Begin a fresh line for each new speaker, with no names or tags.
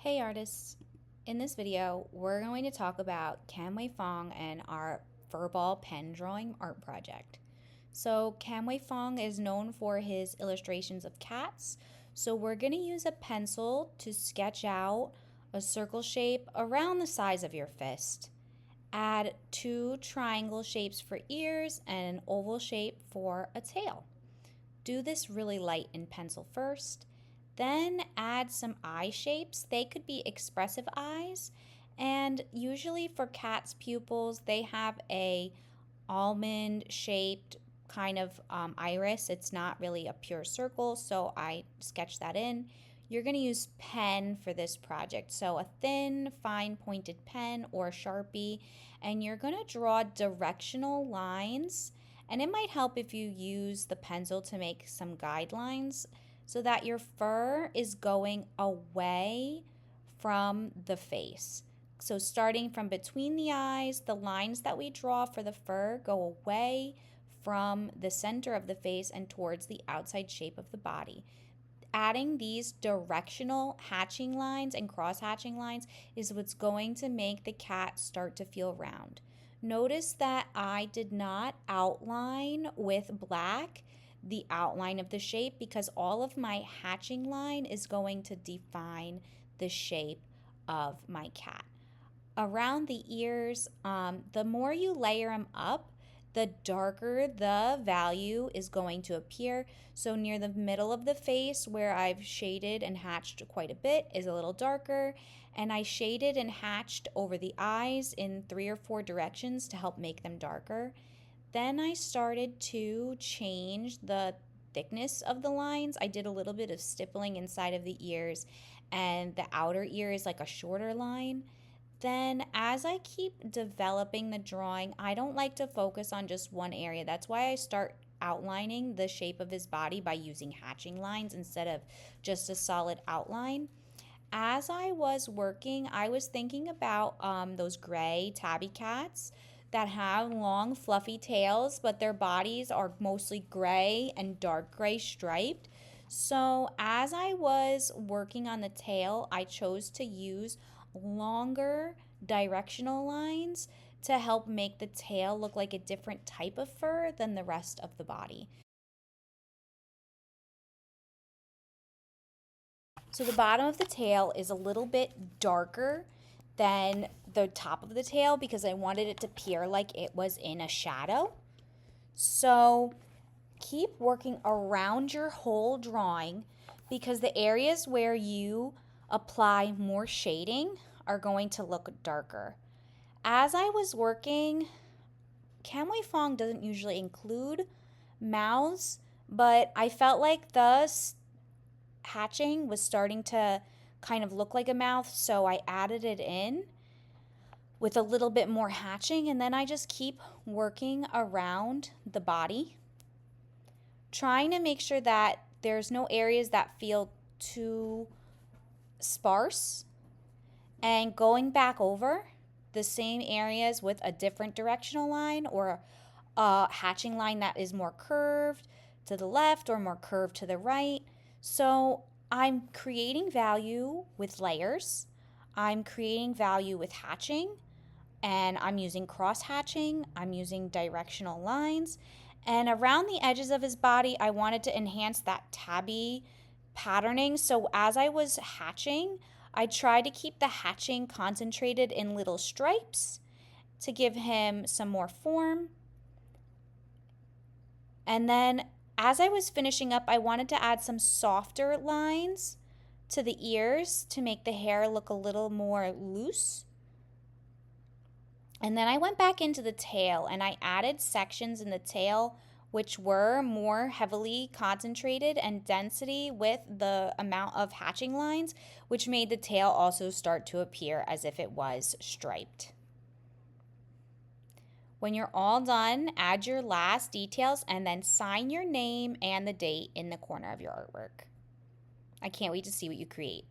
Hey artists! In this video, we're going to talk about Kamwei Fong and our Furball pen drawing art project. So Kamwei Fong is known for his illustrations of cats, so we're going to use a pencil to sketch out a circle shape around the size of your fist. Add two triangle shapes for ears and an oval shape for a tail. Do this really light in pencil first. Then add some eye shapes. They could be expressive eyes, and usually for cats' pupils, they have a almond shaped kind of iris. It's not really a pure circle, so I sketched that in. You're going to use pen for this project, so a thin, fine pointed pen or a Sharpie, and you're going to draw directional lines, and it might help if you use the pencil to make some guidelines so that your fur is going away from the face. So starting from between the eyes, the lines that we draw for the fur go away from the center of the face and towards the outside shape of the body. Adding these directional hatching lines and cross hatching lines is what's going to make the cat start to feel round. Notice that I did not outline with black the outline of the shape because all of my hatching line is going to define the shape of my cat. Around the ears, the more you layer them up, the darker the value is going to appear. So near the middle of the face where I've shaded and hatched quite a bit is a little darker, and I shaded and hatched over the eyes in 3 or 4 directions to help make them darker. Then I started to change the thickness of the lines. I did a little bit of stippling inside of the ears, and the outer ear is like a shorter line. Then as I keep developing the drawing, I don't like to focus on just one area. That's why I start outlining the shape of his body by using hatching lines instead of just a solid outline. As I was working, I was thinking about those gray tabby cats that have long fluffy tails, but their bodies are mostly gray and dark gray striped. So as I was working on the tail, I chose to use longer directional lines to help make the tail look like a different type of fur than the rest of the body. So the bottom of the tail is a little bit darker than the top of the tail because I wanted it to appear like it was in a shadow. So keep working around your whole drawing because the areas where you apply more shading are going to look darker. As I was working, Kamwei Fong doesn't usually include mouths, but I felt like the hatching was starting to kind of look like a mouth, so I added it in with a little bit more hatching, and then I just keep working around the body, trying to make sure that there's no areas that feel too sparse, and going back over the same areas with a different directional line or a hatching line that is more curved to the left or more curved to the right. So I'm creating value with layers. I'm creating value with hatching, and I'm using cross hatching. I'm using directional lines. And around the edges of his body, I wanted to enhance that tabby patterning. So as I was hatching, I tried to keep the hatching concentrated in little stripes to give him some more form. And then as I was finishing up, I wanted to add some softer lines to the ears to make the hair look a little more loose. And then I went back into the tail and I added sections in the tail which were more heavily concentrated and density with the amount of hatching lines, which made the tail also start to appear as if it was striped. When you're all done, add your last details and then sign your name and the date in the corner of your artwork. I can't wait to see what you create.